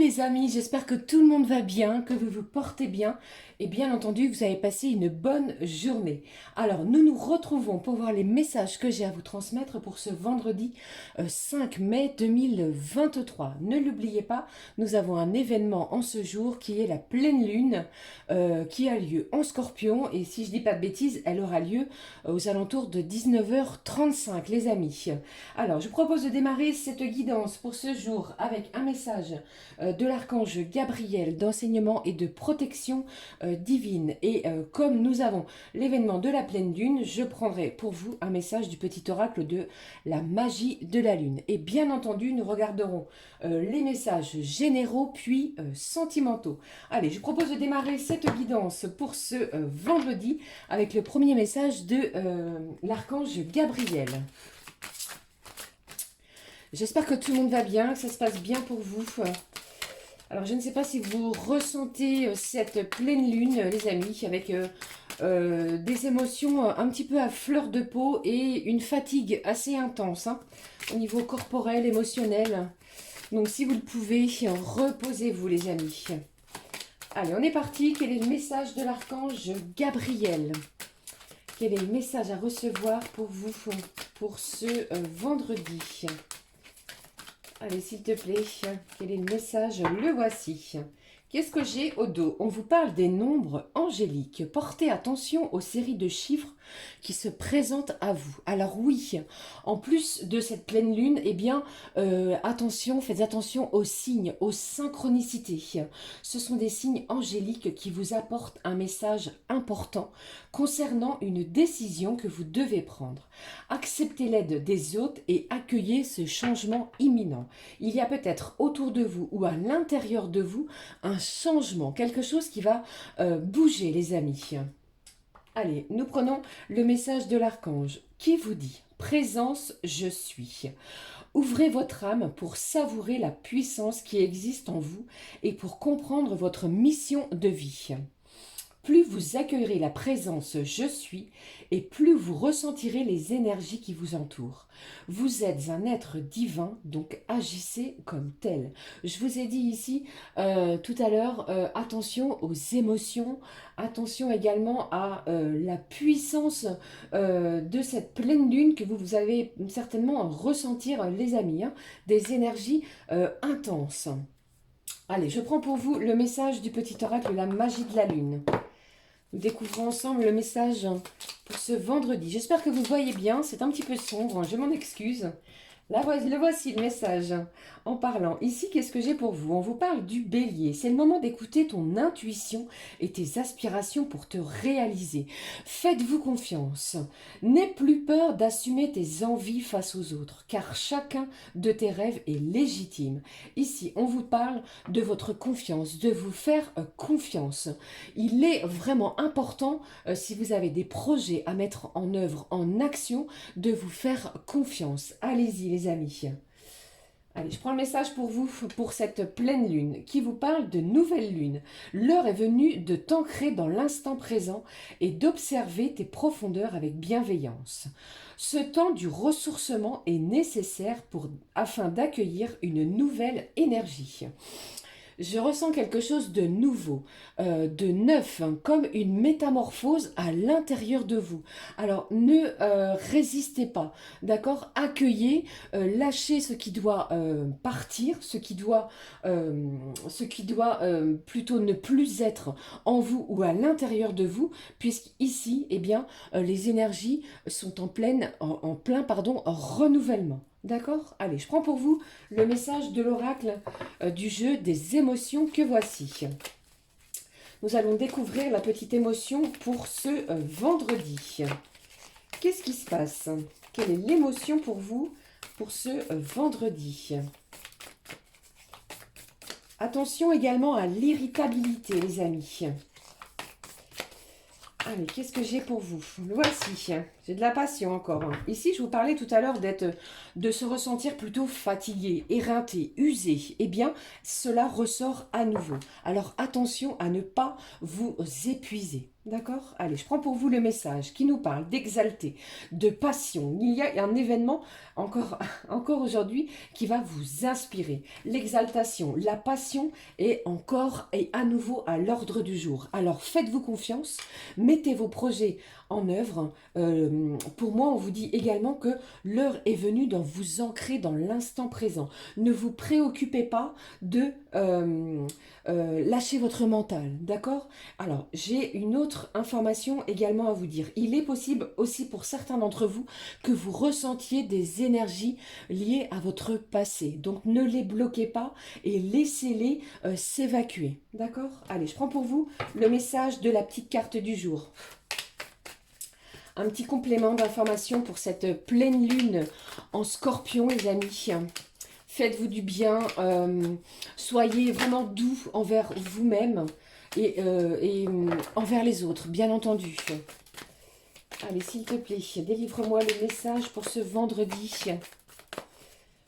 les amis, j'espère que tout le monde va bien, que vous vous portez bien et bien entendu vous avez passé une bonne journée. Alors nous nous retrouvons pour voir les messages que j'ai à vous transmettre pour ce vendredi 5 mai 2023. Ne l'oubliez pas, nous avons un événement en ce jour qui est la pleine lune qui a lieu en Scorpion et si je dis pas de bêtises, elle aura lieu aux alentours de 19h35 les amis. Alors je vous propose de démarrer cette guidance pour ce jour avec un message de l'archange Gabriel d'enseignement et de protection divine. Et comme nous avons l'événement de la pleine lune, je prendrai pour vous un message du petit oracle de la magie de la lune. Et bien entendu, nous regarderons les messages généraux puis sentimentaux. Allez, je propose de démarrer cette guidance pour ce vendredi avec le premier message de l'archange Gabriel. J'espère que tout le monde va bien, que ça se passe bien pour vous. Alors, je ne sais pas si vous ressentez cette pleine lune, les amis, avec des émotions un petit peu à fleur de peau et une fatigue assez intense au niveau corporel, émotionnel. Donc, si vous le pouvez, reposez-vous, les amis. Allez, on est parti. Quel est le message de l'archange Gabriel? Quel est le message à recevoir pour vous pour ce vendredi? Allez, s'il te plaît, quel est le message? Le voici. Qu'est-ce que j'ai au dos? On vous parle des nombres angéliques. Portez attention aux séries de chiffres qui se présentent à vous. Alors oui, en plus de cette pleine lune, eh bien, attention, faites attention aux signes, aux synchronicités. Ce sont des signes angéliques qui vous apportent un message important concernant une décision que vous devez prendre. Acceptez l'aide des autres et accueillez ce changement imminent. Il y a peut-être autour de vous ou à l'intérieur de vous un changement, quelque chose qui va bouger, les amis. Allez, nous prenons le message de l'archange qui vous dit « Présence, je suis ». Ouvrez votre âme pour savourer la puissance qui existe en vous et pour comprendre votre mission de vie. Plus vous accueillerez la présence « Je suis » et plus vous ressentirez les énergies qui vous entourent. Vous êtes un être divin, donc agissez comme tel. Je vous ai dit ici tout à l'heure, attention aux émotions, attention également à la puissance de cette pleine lune que vous avez certainement à ressentir, les amis, des énergies intenses. Allez, je prends pour vous le message du petit oracle, la magie de la lune. Nous découvrons ensemble le message pour ce vendredi. J'espère que vous voyez bien, c'est un petit peu sombre, je m'en excuse. Là, le voici le message en parlant. Ici, qu'est-ce que j'ai pour vous? On vous parle du bélier. C'est le moment d'écouter ton intuition et tes aspirations pour te réaliser. Faites-vous confiance. N'aie plus peur d'assumer tes envies face aux autres, car chacun de tes rêves est légitime. Ici, on vous parle de votre confiance, de vous faire confiance. Il est vraiment important, si vous avez des projets à mettre en œuvre, en action, de vous faire confiance. Allez-y, les amis. Allez, je prends le message pour vous, pour cette pleine lune, qui vous parle de nouvelle lune. L'heure est venue de t'ancrer dans l'instant présent et d'observer tes profondeurs avec bienveillance. Ce temps du ressourcement est nécessaire afin d'accueillir une nouvelle énergie. Je ressens quelque chose de nouveau, de neuf, comme une métamorphose à l'intérieur de vous. Alors, ne résistez pas, d'accord? Accueillez, lâchez ce qui doit partir, ce qui doit plutôt ne plus être en vous ou à l'intérieur de vous, puisqu'ici, eh bien, les énergies sont en plein renouvellement. D'accord? Allez, je prends pour vous le message de l'oracle du jeu des émotions que voici. Nous allons découvrir la petite émotion pour ce vendredi. Qu'est-ce qui se passe? Quelle est l'émotion pour vous pour ce vendredi? Attention également à l'irritabilité, les amis. Allez, qu'est-ce que j'ai pour vous? Voici, j'ai de la passion encore. Ici, je vous parlais tout à l'heure de se ressentir plutôt fatigué, éreinté, usé. Eh bien, cela ressort à nouveau. Alors, attention à ne pas vous épuiser. D'accord? Allez, je prends pour vous le message qui nous parle d'exalter, de passion. Il y a un événement encore aujourd'hui qui va vous inspirer. L'exaltation, la passion est encore et à nouveau à l'ordre du jour. Alors faites-vous confiance, mettez vos projets en œuvre. Pour moi, on vous dit également que l'heure est venue d'en vous ancrer dans l'instant présent. Ne vous préoccupez pas de lâcher votre mental, d'accord? Alors, j'ai une autre information également à vous dire. Il est possible aussi pour certains d'entre vous que vous ressentiez des énergies liées à votre passé. Donc, ne les bloquez pas et laissez-les s'évacuer. D'accord? Allez, je prends pour vous le message de la petite carte du jour. Un petit complément d'information pour cette pleine lune en Scorpion, les amis. Faites-vous du bien, soyez vraiment doux envers vous-même et envers les autres, bien entendu. Allez, s'il te plaît, délivre-moi le message pour ce vendredi.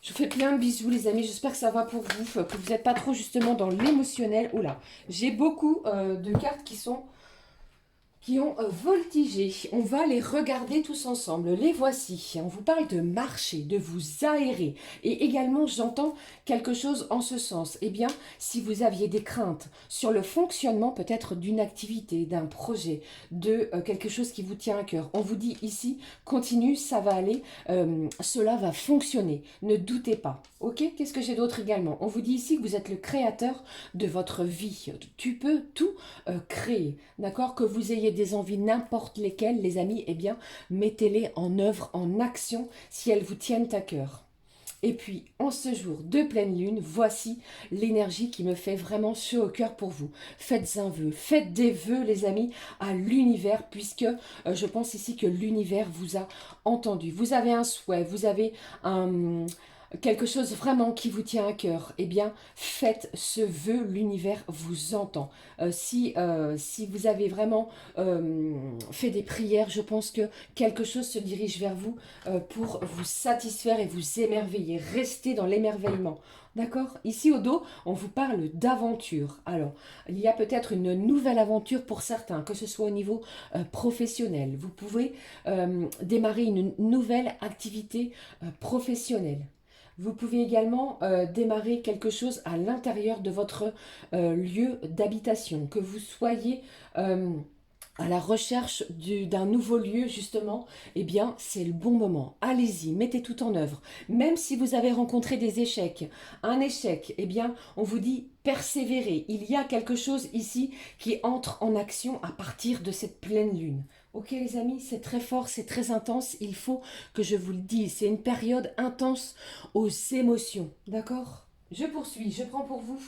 Je vous fais plein de bisous, les amis. J'espère que ça va pour vous, que vous n'êtes pas trop justement dans l'émotionnel. Oula, j'ai beaucoup de cartes qui ont voltigé. On va les regarder tous ensemble. Les voici. On vous parle de marcher, de vous aérer. Et également, j'entends quelque chose en ce sens. Eh bien, si vous aviez des craintes sur le fonctionnement peut-être d'une activité, d'un projet, de quelque chose qui vous tient à cœur, on vous dit ici, continue, ça va aller, cela va fonctionner. Ne doutez pas. Ok? Qu'est-ce que j'ai d'autre également? On vous dit ici que vous êtes le créateur de votre vie. Tu peux tout créer. D'accord? Que vous ayez des envies n'importe lesquelles, les amis, eh bien, mettez-les en œuvre, en action, si elles vous tiennent à cœur. Et puis, en ce jour de pleine lune, voici l'énergie qui me fait vraiment chaud au cœur pour vous. Faites un vœu, faites des vœux, les amis, à l'univers, puisque je pense ici que l'univers vous a entendu. Vous avez un souhait, vous avez quelque chose vraiment qui vous tient à cœur, eh bien, faites ce vœu, l'univers vous entend. Si vous avez vraiment fait des prières, je pense que quelque chose se dirige vers vous pour vous satisfaire et vous émerveiller. Restez dans l'émerveillement. D'accord? Ici au dos, on vous parle d'aventure. Alors, il y a peut-être une nouvelle aventure pour certains, que ce soit au niveau professionnel. Vous pouvez démarrer une nouvelle activité professionnelle. Vous pouvez également démarrer quelque chose à l'intérieur de votre lieu d'habitation, que vous soyez à la recherche d'un nouveau lieu justement, eh bien c'est le bon moment. Allez-y, mettez tout en œuvre. Même si vous avez rencontré des échecs, un échec, eh bien on vous dit persévérez. Il y a quelque chose ici qui entre en action à partir de cette pleine lune. Ok les amis, c'est très fort, c'est très intense, il faut que je vous le dise. C'est une période intense aux émotions, d'accord? Je poursuis, je prends pour vous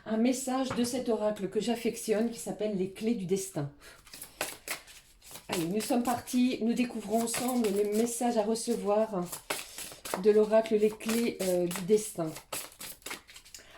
un message de cet oracle que j'affectionne qui s'appelle les clés du destin. Allez, nous sommes partis, nous découvrons ensemble les messages à recevoir de l'oracle les clés du destin.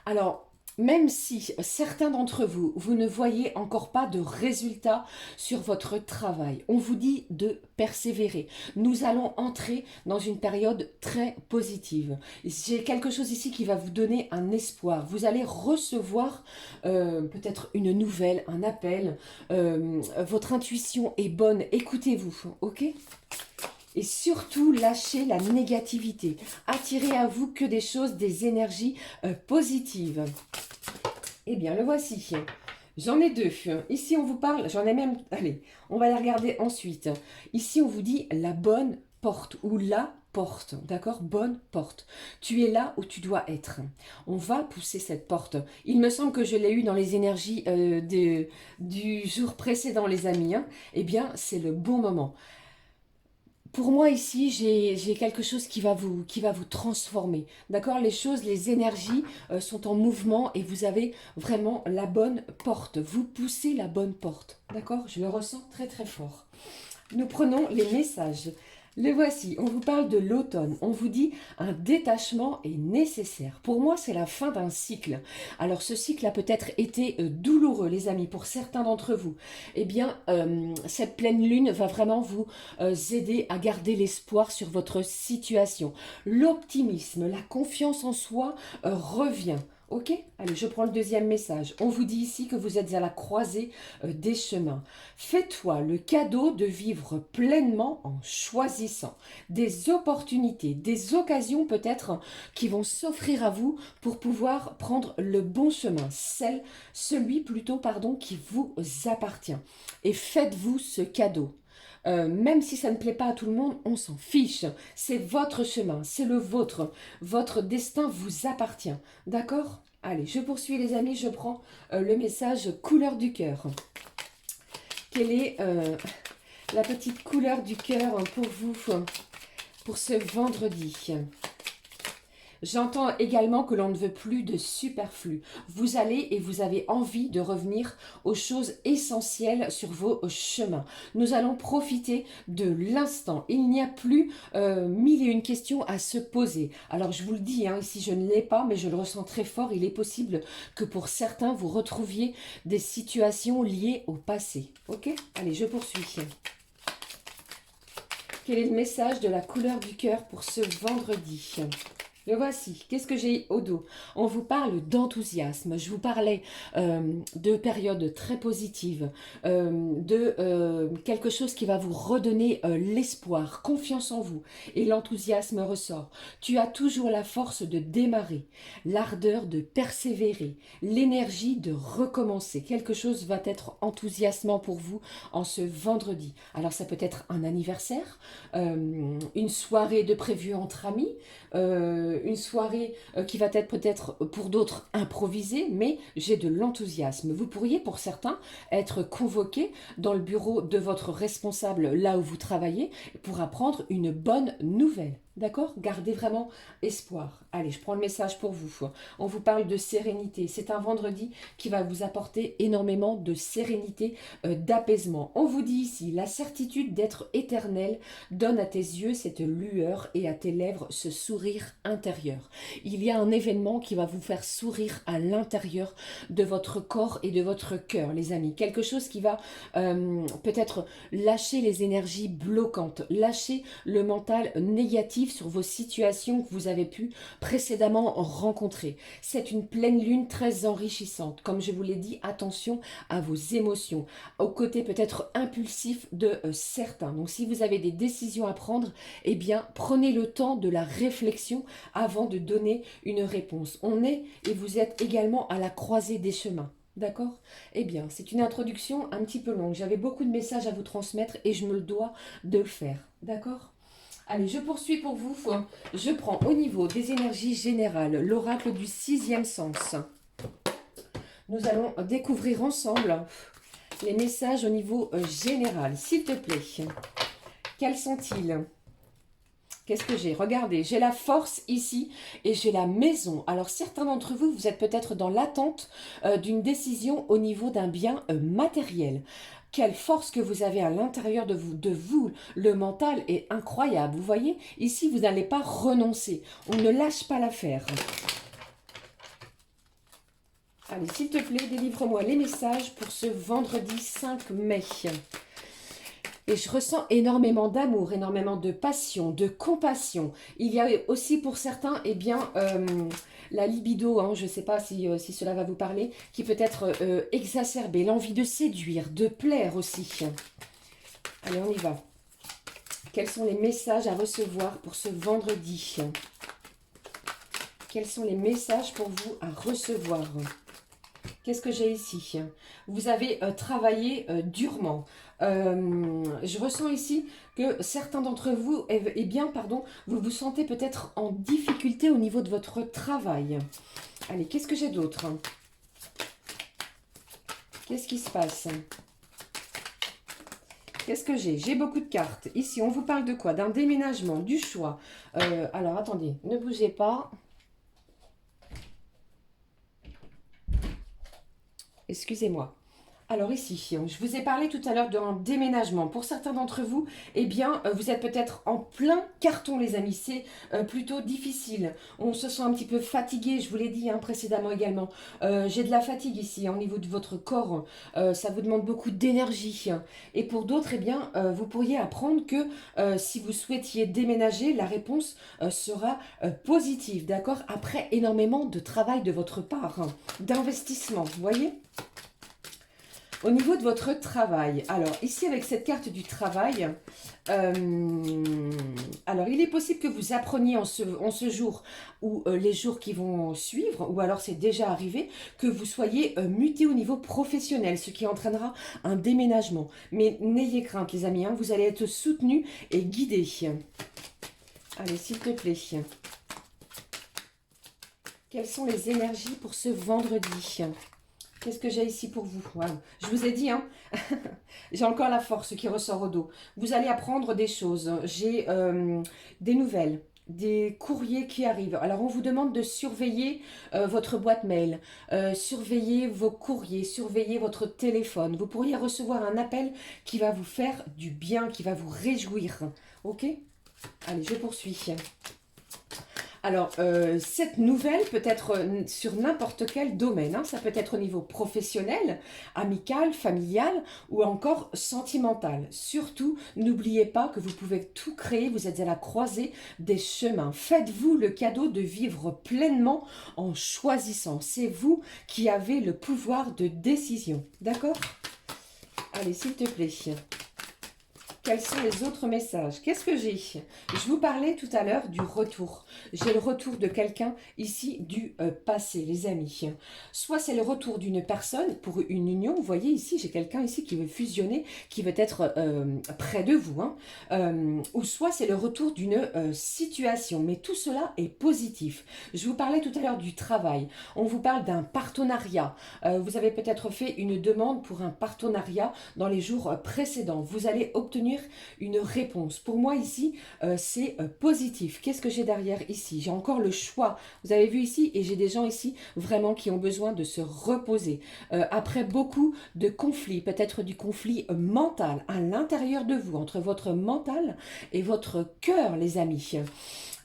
Alors, même si certains d'entre vous, vous ne voyez encore pas de résultats sur votre travail, on vous dit de persévérer. Nous allons entrer dans une période très positive. J'ai quelque chose ici qui va vous donner un espoir. Vous allez recevoir peut-être une nouvelle, un appel. Votre intuition est bonne. Écoutez-vous, ok ? Et surtout, lâchez la négativité. Attirez à vous que des choses, des énergies positives. Eh bien, le voici. J'en ai deux. Ici, on vous parle, j'en ai même... Allez, on va les regarder ensuite. Ici, on vous dit la bonne porte ou la porte, d'accord? Bonne porte. Tu es là où tu dois être. On va pousser cette porte. Il me semble que je l'ai eu dans les énergies du jour précédent, les amis. Hein. Eh bien, c'est le bon moment. Pour moi ici, j'ai quelque chose qui va vous transformer. D'accord? Les choses, les énergies sont en mouvement et vous avez vraiment la bonne porte. Vous poussez la bonne porte. D'accord? Je le ressens très très fort. Nous prenons les messages. Le voici, on vous parle de l'automne, on vous dit un détachement est nécessaire. Pour moi, c'est la fin d'un cycle. Alors ce cycle a peut-être été douloureux, les amis, pour certains d'entre vous. Eh bien, cette pleine lune va vraiment vous aider à garder l'espoir sur votre situation. L'optimisme, la confiance en soi revient. Ok, allez, je prends le deuxième message. On vous dit ici que vous êtes à la croisée des chemins. Fais-toi le cadeau de vivre pleinement en choisissant des opportunités, des occasions peut-être qui vont s'offrir à vous pour pouvoir prendre le bon chemin, celui plutôt, pardon, qui vous appartient. Et faites-vous ce cadeau. Même si ça ne plaît pas à tout le monde, on s'en fiche. C'est votre chemin, c'est le vôtre. Votre destin vous appartient. D'accord? Allez, je poursuis les amis, je prends le message couleur du cœur. Quelle est la petite couleur du cœur pour vous, pour ce vendredi? J'entends également que l'on ne veut plus de superflu. Vous allez et vous avez envie de revenir aux choses essentielles sur vos chemins. Nous allons profiter de l'instant. Il n'y a plus mille et une questions à se poser. Alors je vous le dis, hein, ici je ne l'ai pas, mais je le ressens très fort. Il est possible que pour certains, vous retrouviez des situations liées au passé. Ok? Allez, je poursuis. Quel est le message de la couleur du cœur pour ce vendredi? Le voici. Qu'est-ce que j'ai au dos? On vous parle d'enthousiasme. Je vous parlais de périodes très positives, de quelque chose qui va vous redonner l'espoir, confiance en vous. Et l'enthousiasme ressort. Tu as toujours la force de démarrer, l'ardeur de persévérer, l'énergie de recommencer. Quelque chose va être enthousiasmant pour vous en ce vendredi. Alors ça peut être un anniversaire, une soirée de prévue entre amis, une soirée qui va être peut-être pour d'autres improvisée, mais j'ai de l'enthousiasme. Vous pourriez pour certains être convoqué dans le bureau de votre responsable là où vous travaillez pour apprendre une bonne nouvelle. D'accord? Gardez vraiment espoir. Allez, je prends le message pour vous. On vous parle de sérénité. C'est un vendredi qui va vous apporter énormément de sérénité, d'apaisement. On vous dit ici, la certitude d'être éternel donne à tes yeux cette lueur et à tes lèvres ce sourire intérieur. Il y a un événement qui va vous faire sourire à l'intérieur de votre corps et de votre cœur, les amis. Quelque chose qui va peut-être lâcher les énergies bloquantes, lâcher le mental négatif sur vos situations que vous avez pu précédemment rencontrer. C'est une pleine lune très enrichissante. Comme je vous l'ai dit, attention à vos émotions, au côté peut-être impulsif de certains. Donc si vous avez des décisions à prendre, eh bien prenez le temps de la réflexion avant de donner une réponse. On est et vous êtes également à la croisée des chemins. D'accord? Eh bien, c'est une introduction un petit peu longue. J'avais beaucoup de messages à vous transmettre et je me dois de le faire. D'accord? Allez, je poursuis pour vous. Je prends au niveau des énergies générales l'oracle du sixième sens. Nous allons découvrir ensemble les messages au niveau général. S'il te plaît, quels sont-ils? Qu'est-ce que j'ai? Regardez, j'ai la force ici et j'ai la maison. Alors certains d'entre vous, vous êtes peut-être dans l'attente d'une décision au niveau d'un bien matériel. Quelle force que vous avez à l'intérieur de vous, le mental est incroyable. Vous voyez, ici, vous n'allez pas renoncer. On ne lâche pas l'affaire. Allez, s'il te plaît, délivre-moi les messages pour ce vendredi 5 mai. Et je ressens énormément d'amour, énormément de passion, de compassion. Il y a aussi pour certains, eh bien, la libido, hein, je ne sais pas si cela va vous parler, qui peut être exacerbée, l'envie de séduire, de plaire aussi. Allez, on y va. Quels sont les messages à recevoir pour ce vendredi? Quels sont les messages pour vous à recevoir? Qu'est-ce que j'ai ici? Vous avez travaillé durement. Je ressens ici que certains d'entre vous, eh bien, pardon, vous vous sentez peut-être en difficulté au niveau de votre travail. Allez, qu'est-ce que j'ai d'autre? Qu'est-ce qui se passe? Qu'est-ce que j'ai? J'ai beaucoup de cartes. Ici, on vous parle de quoi? D'un déménagement, du choix. Alors, attendez, ne bougez pas. Excusez-moi. Alors ici, je vous ai parlé tout à l'heure d'un déménagement. Pour certains d'entre vous, eh bien, vous êtes peut-être en plein carton, les amis. C'est plutôt difficile. On se sent un petit peu fatigué, je vous l'ai dit précédemment également. J'ai de la fatigue ici, au niveau de votre corps. Ça vous demande beaucoup d'énergie. Et pour d'autres, eh bien, vous pourriez apprendre que si vous souhaitiez déménager, la réponse sera positive, d'accord? Après énormément de travail de votre part, d'investissement, vous voyez? Au niveau de votre travail, alors ici avec cette carte du travail, alors il est possible que vous appreniez en ce jour ou les jours qui vont suivre, ou alors c'est déjà arrivé, que vous soyez muté au niveau professionnel, ce qui entraînera un déménagement. Mais n'ayez crainte les amis, vous allez être soutenus et guidés. Allez, s'il te plaît. Quelles sont les énergies pour ce vendredi ? Qu'est-ce que j'ai ici pour vous? Wow. Je vous ai dit, j'ai encore la force qui ressort au dos. Vous allez apprendre des choses. J'ai des nouvelles, des courriers qui arrivent. Alors, on vous demande de surveiller votre boîte mail, surveiller vos courriers, surveiller votre téléphone. Vous pourriez recevoir un appel qui va vous faire du bien, qui va vous réjouir. Ok? Allez, je poursuis. Alors, cette nouvelle peut être sur n'importe quel domaine. Ça peut être au niveau professionnel, amical, familial ou encore sentimental. Surtout, n'oubliez pas que vous pouvez tout créer. Vous êtes à la croisée des chemins. Faites-vous le cadeau de vivre pleinement en choisissant. C'est vous qui avez le pouvoir de décision. D'accord? Allez, s'il te plaît. Quels sont les autres messages? Qu'est-ce que j'ai? Je vous parlais tout à l'heure du retour. J'ai le retour de quelqu'un ici du passé, les amis. Soit c'est le retour d'une personne pour une union. Vous voyez ici, j'ai quelqu'un ici qui veut fusionner, qui veut être près de vous. Ou soit c'est le retour d'une situation. Mais tout cela est positif. Je vous parlais tout à l'heure du travail. On vous parle d'un partenariat. Vous avez peut-être fait une demande pour un partenariat dans les jours précédents. Vous allez obtenir une réponse. Pour moi ici, c'est positif. Qu'est-ce que j'ai derrière ici? J'ai encore le choix. Vous avez vu ici, et j'ai des gens ici vraiment qui ont besoin de se reposer. Après beaucoup de conflits, peut-être du conflit mental à l'intérieur de vous, entre votre mental et votre cœur, les amis.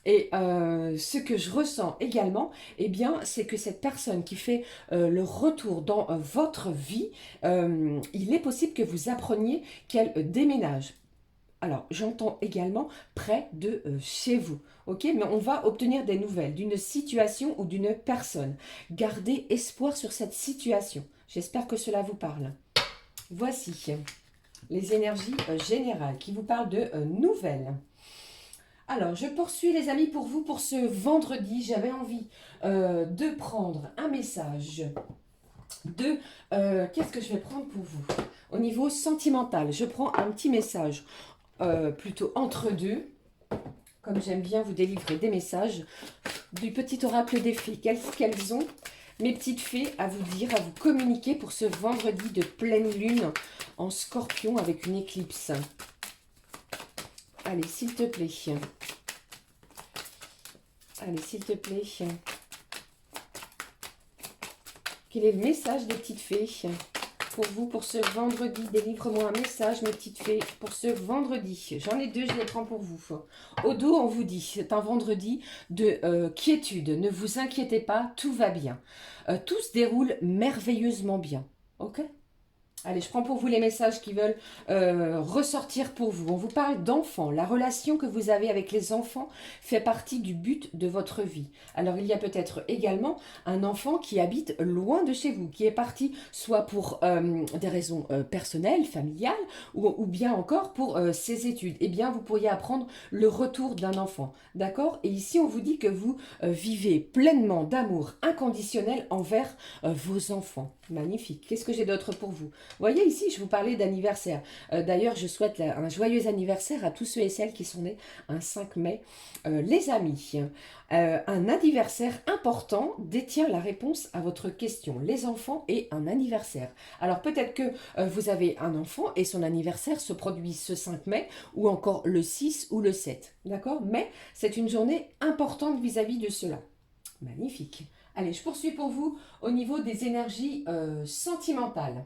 Et ce que je ressens également, eh bien, c'est que cette personne qui fait le retour dans votre vie, il est possible que vous appreniez qu'elle déménage. Alors, j'entends également près de chez vous, ok? Mais on va obtenir des nouvelles d'une situation ou d'une personne. Gardez espoir sur cette situation. J'espère que cela vous parle. Voici les énergies générales qui vous parlent de nouvelles. Alors, je poursuis les amis pour vous pour ce vendredi. J'avais envie de prendre un message de... Qu'est-ce que je vais prendre pour vous? Au niveau sentimental, je prends un petit message plutôt entre deux. Comme j'aime bien vous délivrer des messages du petit oracle des fées. Qu'elles ont, mes petites fées, à vous dire, à vous communiquer pour ce vendredi de pleine lune en scorpion avec une éclipse. Allez, s'il te plaît. Allez, s'il te plaît. Quel est le message des petites fées pour vous, pour ce vendredi? Délivre-moi un message, mes petites fées, pour ce vendredi. J'en ai deux, je les prends pour vous. Au dos, on vous dit, c'est un vendredi de quiétude. Ne vous inquiétez pas, tout va bien. Tout se déroule merveilleusement bien. Ok ? Allez, je prends pour vous les messages qui veulent ressortir pour vous. On vous parle d'enfants. La relation que vous avez avec les enfants fait partie du but de votre vie. Alors, il y a peut-être également un enfant qui habite loin de chez vous, qui est parti soit pour des raisons personnelles, familiales, ou bien encore pour ses études. Eh bien, vous pourriez apprendre le retour d'un enfant. D'accord? Et ici, on vous dit que vous vivez pleinement d'amour inconditionnel envers vos enfants. Magnifique. Qu'est-ce que j'ai d'autre pour vous? Voyez ici, je vous parlais d'anniversaire. D'ailleurs, je souhaite un joyeux anniversaire à tous ceux et celles qui sont nés un 5 mai. Les amis, un anniversaire important détient la réponse à votre question. Les enfants et un anniversaire. Alors peut-être que vous avez un enfant et son anniversaire se produit ce 5 mai ou encore le 6 ou le 7. D'accord? Mais c'est une journée importante vis-à-vis de cela. Magnifique. Allez, je poursuis pour vous au niveau des énergies sentimentales.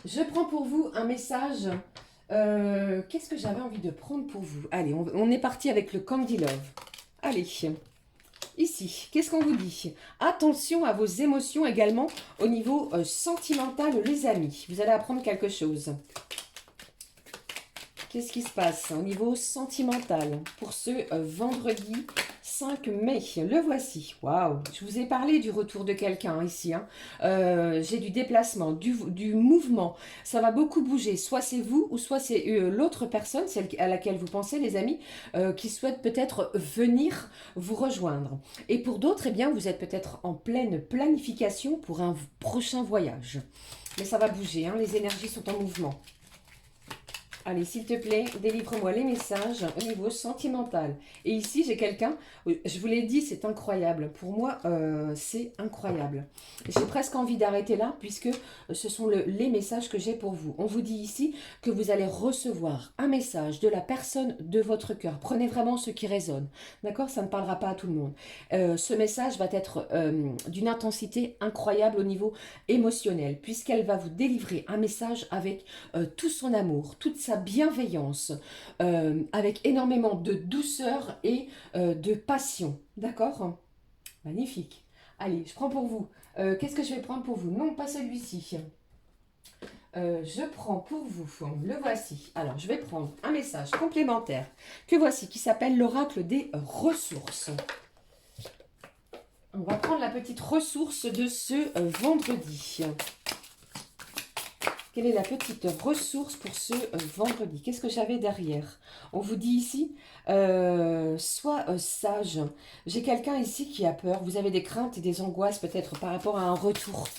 Je prends pour vous un message. Qu'est-ce que j'avais envie de prendre pour vous? Allez, on est parti avec le Candy Love. Allez, ici, qu'est-ce qu'on vous dit? Attention à vos émotions également au niveau sentimental, les amis. Vous allez apprendre quelque chose. Qu'est-ce qui se passe au niveau sentimental pour ce vendredi 5 mai? Le voici. Waouh! Je vous ai parlé du retour de quelqu'un ici. Hein. J'ai du déplacement, du mouvement. Ça va beaucoup bouger. Soit c'est vous ou soit c'est l'autre personne, celle à laquelle vous pensez, les amis, qui souhaite peut-être venir vous rejoindre. Et pour d'autres, eh bien, vous êtes peut-être en pleine planification pour un prochain voyage. Mais ça va bouger. Hein. Les énergies sont en mouvement. Allez, s'il te plaît, délivre-moi les messages au niveau sentimental. Et ici, j'ai quelqu'un, je vous l'ai dit, c'est incroyable. Pour moi, c'est incroyable. J'ai presque envie d'arrêter là, puisque ce sont les messages que j'ai pour vous. On vous dit ici que vous allez recevoir un message de la personne de votre cœur. Prenez vraiment ce qui résonne. D'accord? Ça ne parlera pas à tout le monde. Ce message va être d'une intensité incroyable au niveau émotionnel, puisqu'elle va vous délivrer un message avec tout son amour, toute sa bienveillance, avec énormément de douceur et de passion. D'accord? Magnifique. Allez, je prends pour vous. Qu'est-ce que je vais prendre pour vous? Non, pas celui-ci. Je prends pour vous, le voici. Alors, je vais prendre un message complémentaire que voici, qui s'appelle l'oracle des ressources. On va prendre la petite ressource de ce vendredi. Quelle est la petite ressource pour ce vendredi? Qu'est-ce que j'avais derrière? On vous dit ici, sois sage. J'ai quelqu'un ici qui a peur. Vous avez des craintes et des angoisses peut-être par rapport à un retour.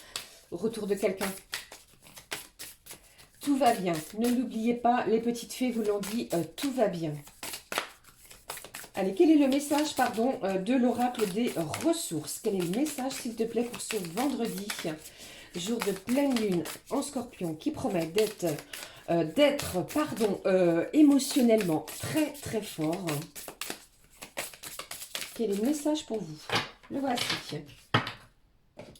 Au retour de quelqu'un. Tout va bien. Ne l'oubliez pas, les petites fées vous l'ont dit, tout va bien. Allez, quel est le message, pardon, de l'oracle des ressources? Quel est le message, s'il te plaît, pour ce vendredi? Jour de pleine lune en scorpion qui promet d'être émotionnellement très très fort. Quel est le message pour vous? Le voici.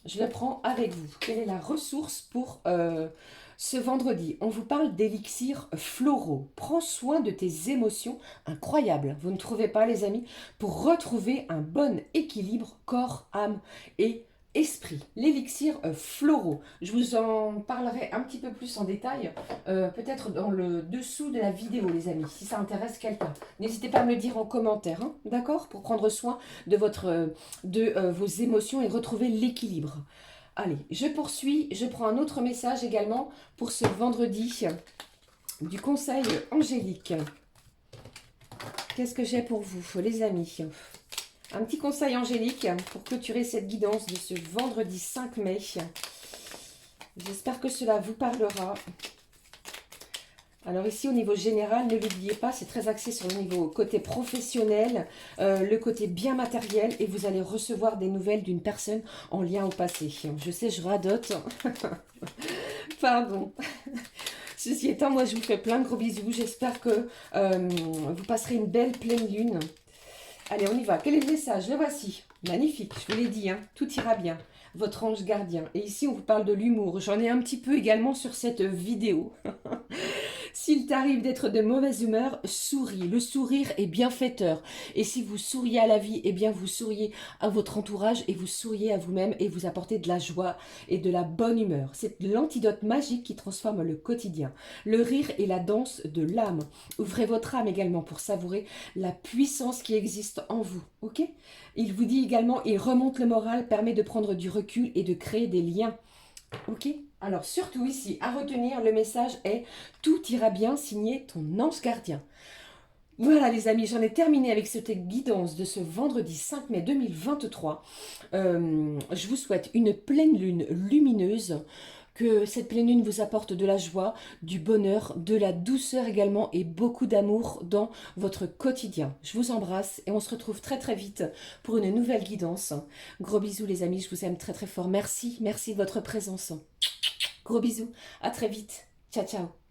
Je le prends avec vous. Quelle est la ressource pour ce vendredi? On vous parle d'élixirs floraux. Prends soin de tes émotions. Incroyable. Vous ne trouvez pas, les amis? Pour retrouver un bon équilibre corps, âme et esprit, l'élixir floraux. Je vous en parlerai un petit peu plus en détail, peut-être dans le dessous de la vidéo, les amis, si ça intéresse quelqu'un. N'hésitez pas à me le dire en commentaire, hein, d'accord? Pour prendre soin de, vos émotions et retrouver l'équilibre. Allez, je poursuis, je prends un autre message également pour ce vendredi du conseil angélique. Qu'est-ce que j'ai pour vous, les amis? Un petit conseil angélique pour clôturer cette guidance de ce vendredi 5 mai. J'espère que cela vous parlera. Alors ici, au niveau général, ne l'oubliez pas, c'est très axé sur le niveau côté professionnel, le côté bien matériel, et vous allez recevoir des nouvelles d'une personne en lien au passé. Je sais, je radote. Pardon. Ceci étant, moi, je vous fais plein de gros bisous. J'espère que vous passerez une belle pleine lune. Allez, on y va. Quel est le message? Le voici. Magnifique, je vous l'ai dit, hein, tout ira bien. Votre ange gardien. Et ici, on vous parle de l'humour. J'en ai un petit peu également sur cette vidéo. S'il t'arrive d'être de mauvaise humeur, souris. Le sourire est bienfaiteur. Et si vous souriez à la vie, eh bien, vous souriez à votre entourage et vous souriez à vous-même et vous apportez de la joie et de la bonne humeur. C'est l'antidote magique qui transforme le quotidien. Le rire est la danse de l'âme. Ouvrez votre âme également pour savourer la puissance qui existe en vous. Ok? Il vous dit également, il remonte le moral, permet de prendre du recul et de créer des liens. Ok? Alors surtout ici, à retenir, le message est « Tout ira bien, signé ton ange gardien ». Voilà les amis, j'en ai terminé avec cette guidance de ce vendredi 5 mai 2023. Je vous souhaite une pleine lune lumineuse, que cette pleine lune vous apporte de la joie, du bonheur, de la douceur également et beaucoup d'amour dans votre quotidien. Je vous embrasse et on se retrouve très très vite pour une nouvelle guidance. Gros bisous les amis, je vous aime très très fort. Merci, merci de votre présence. Gros bisous, à très vite. Ciao ciao.